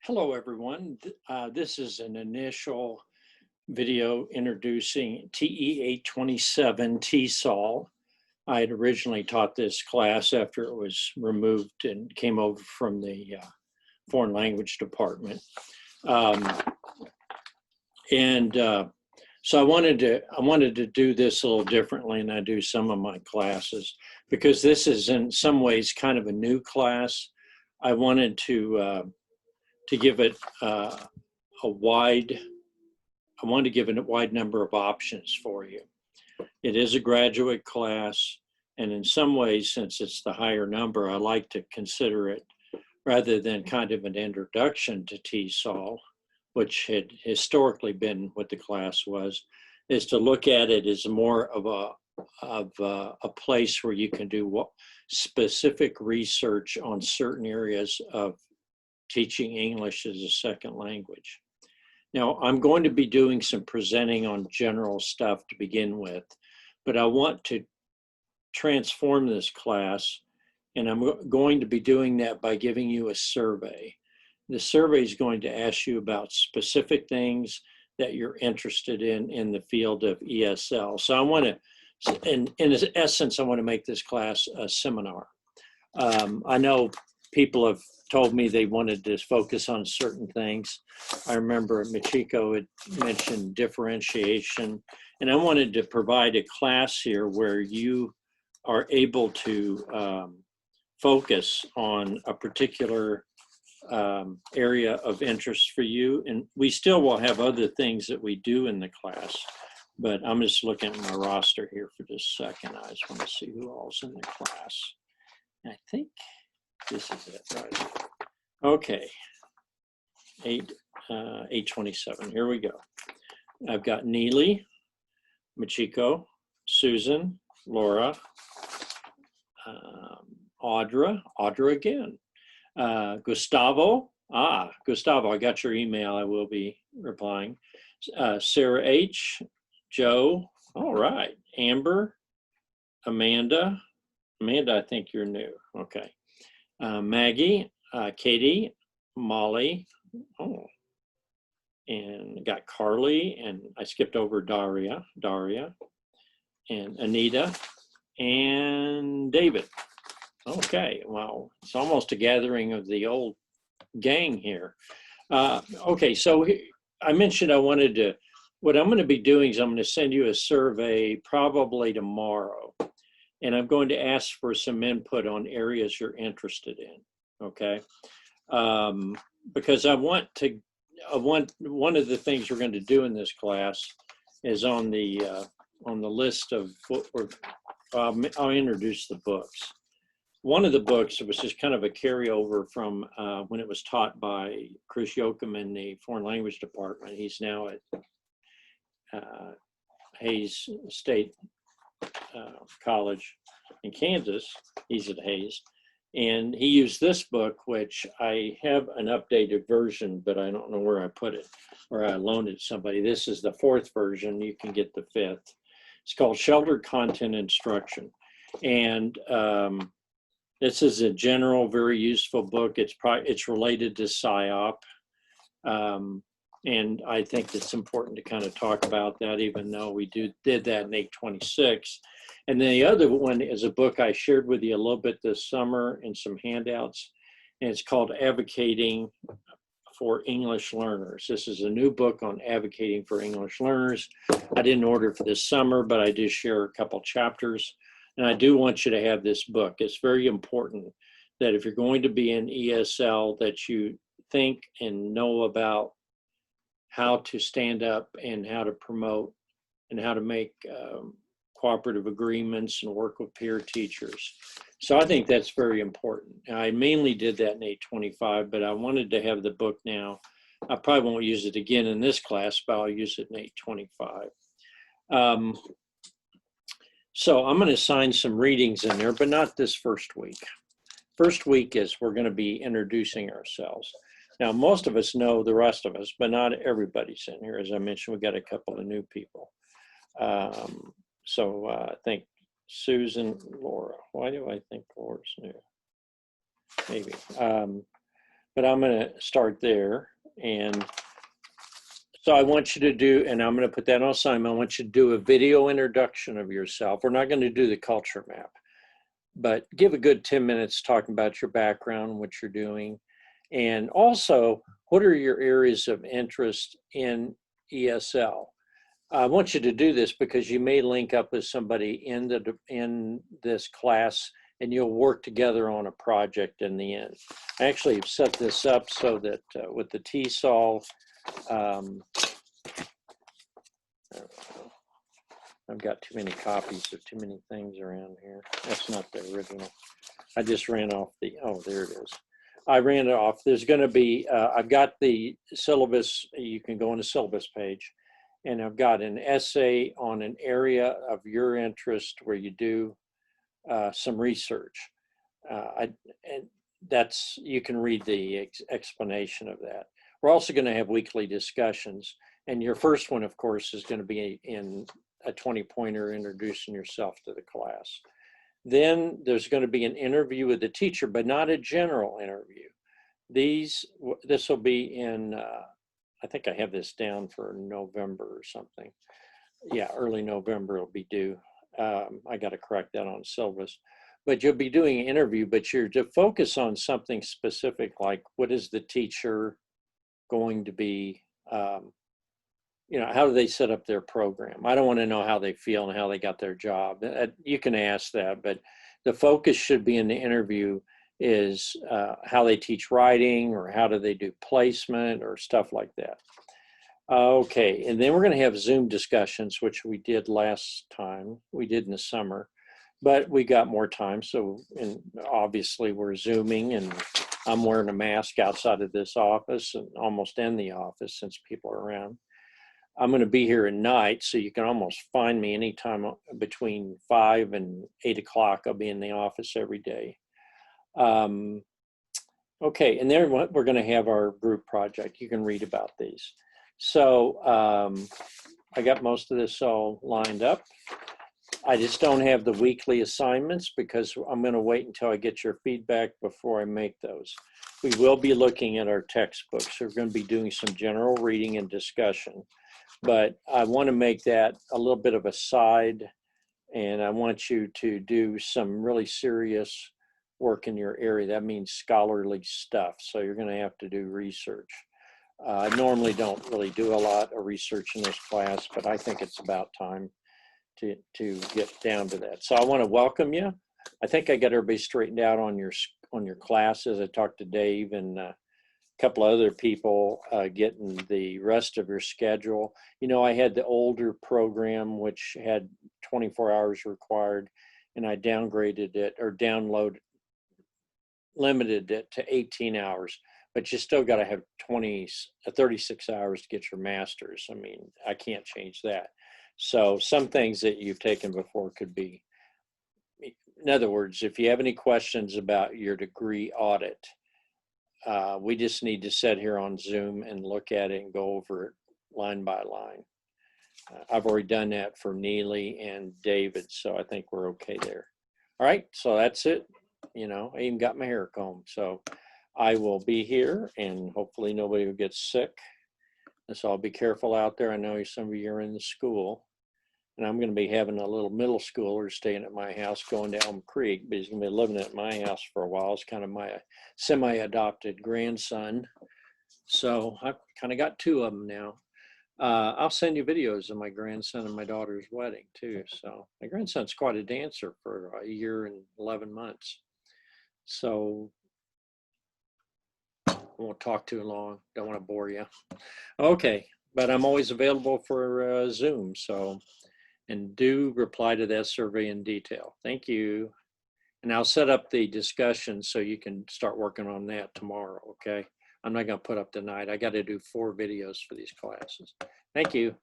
Hello, everyone. This is an initial video introducing TE-827 TESOL. I had originally taught this class after it was removed and came over from the foreign language department. So I wanted to do this a little differently than I do some of my classes, because this is in some ways kind of a new class. I wanted to give it I wanted to give it a wide number of options for you. It is a graduate class, and in some ways, since it's the higher number, I like to consider it, rather than kind of an introduction to TESOL, which had historically been what the class was, is to look at it as more of a place where you can do specific research on certain areas of teaching English as a second language. Now, I'm going to be doing some presenting on general stuff to begin with, but I want to transform this class, and I'm going to be doing that by giving you a survey. The survey is going to ask you about specific things that you're interested in the field of ESL. So I want to, in essence, I want to make this class a seminar. I know people have told me they wanted to focus on certain things. I remember Michiko had mentioned differentiation, and I wanted to provide a class here where you are able to focus on a particular area of interest for you. And we still will have other things that we do in the class, but I'm just looking at my roster here for just a second. I just want to see who all's in the class. And I think this is it, right? Okay, 827, here we go. I've got Neely, Michiko, Susan, Laura, Audra again, Gustavo, Gustavo, I got your email, I will be replying. Sarah H, Joe, all right, Amber, Amanda, I think you're new, okay. Maggie, Katie, Molly, and got Carly, and I skipped over Daria, and Anita, and David. Okay, wow, it's almost a gathering of the old gang here. Okay, so I mentioned I wanted to, what I'm going to be doing is I'm going to send you a survey probably tomorrow. And I'm going to ask for some input on areas you're interested in, okay? Because one of the things we're going to do in this class is on the list of what I'll introduce the books. One of the books, which is kind of a carryover from when it was taught by Chris Yoakum in the foreign language department. He's now at Hayes State College in Kansas. He's at Hayes, and he used this book, which I have an updated version, but I don't know where I put it, or I loaned it to somebody. This is the 4th version. You can get the 5th. It's called Sheltered Content Instruction, and this is a general, very useful book. It's related to PSYOP. And I think it's important to kind of talk about that, even though we did that in 826. And then the other one is a book I shared with you a little bit this summer in some handouts, and it's called Advocating for English Learners. This is a new book on advocating for English learners. I didn't order it for this summer, but I did share a couple chapters, and I do want you to have this book. It's very important that if you're going to be in ESL, that you think and know about how to stand up and how to promote and how to make cooperative agreements and work with peer teachers. So I think that's very important. I mainly did that in 825, but I wanted to have the book now. I probably won't use it again in this class, but I'll use it in 825. So I'm going to assign some readings in there, but not this first week. First week is we're going to be introducing ourselves. Now, most of us know the rest of us, but not everybody's in here. As I mentioned, we got a couple of new people. So I think Susan, Laura. Why do I think Laura's new? Maybe. but I'm going to start there. And so I want you to do, and I'm going to put that on assignment, I want you to do a video introduction of yourself. We're not going to do the culture map, but give a good 10 minutes talking about your background, what you're doing, and also what are your areas of interest in ESL. I want you to do this because you may link up with somebody in this class and you'll work together on a project in the end. I actually have set this up so that with the TESOL, I've got too many copies of too many things around here. That's not the original. I just ran off the, oh, there it is. I ran it off. There's going to be, I've got the syllabus. You can go on the syllabus page. And I've got an essay on an area of your interest where you do some research. And that's, you can read the explanation of that. We're also going to have weekly discussions. And your first one, of course, is going to be in a 20-pointer introducing yourself to the class. Then there's going to be an interview with the teacher, but not a general interview. This will be in, I think I have this down for November or something. Yeah, early November it'll be due. I got to correct that on syllabus. But you'll be doing an interview, but you're to focus on something specific, like what is the teacher going to be, you know, how do they set up their program? I don't want to know how they feel and how they got their job. You can ask that, but the focus should be in the interview is how they teach writing or how do they do placement or stuff like that. Okay, and then we're going to have Zoom discussions, which we did last time. We did in the summer, but we got more time. So, and obviously we're Zooming and I'm wearing a mask outside of this office and almost in the office since people are around. I'm going to be here at night, so you can almost find me anytime between 5 and 8 o'clock. I'll be in the office every day. Okay, and then we're going to have our group project. You can read about these. So I got most of this all lined up. I just don't have the weekly assignments because I'm going to wait until I get your feedback before I make those. We will be looking at our textbooks. So we're going to be doing some general reading and discussion. But I want to make that a little bit of a side, and I want you to do some really serious work in your area. That means scholarly stuff. So you're going to have to do research. I normally don't really do a lot of research in this class, but I think it's about time to get down to that. So I want to welcome you. I think I got everybody straightened out on your classes. I talked to Dave and a couple of other people getting the rest of your schedule. You know, I had the older program, which had 24 hours required, and I downgraded it or limited it to 18 hours. But you still got to have 36 hours to get your master's. I mean, I can't change that. So some things that you've taken before could be, in other words, if you have any questions about your degree audit, we just need to sit here on Zoom and look at it and go over it line by line. I've already done that for Neely and David, so I think we're okay there. All right, so that's it. You know, I even got my hair combed. So I will be here and hopefully nobody will get sick. And so I'll be careful out there. I know some of you are in the school. And I'm going to be having a little middle schooler staying at my house going to Elm Creek, but he's going to be living at my house for a while. It's kind of my semi-adopted grandson. So I've kind of got 2 of them now. I'll send you videos of my grandson and my daughter's wedding too. So my grandson's quite a dancer for a year and 11 months. So I won't talk too long. Don't want to bore you. Okay, but I'm always available for Zoom. So, and do reply to that survey in detail. Thank you. And I'll set up the discussion so you can start working on that tomorrow, okay? I'm not gonna put up tonight. I gotta do 4 videos for these classes. Thank you.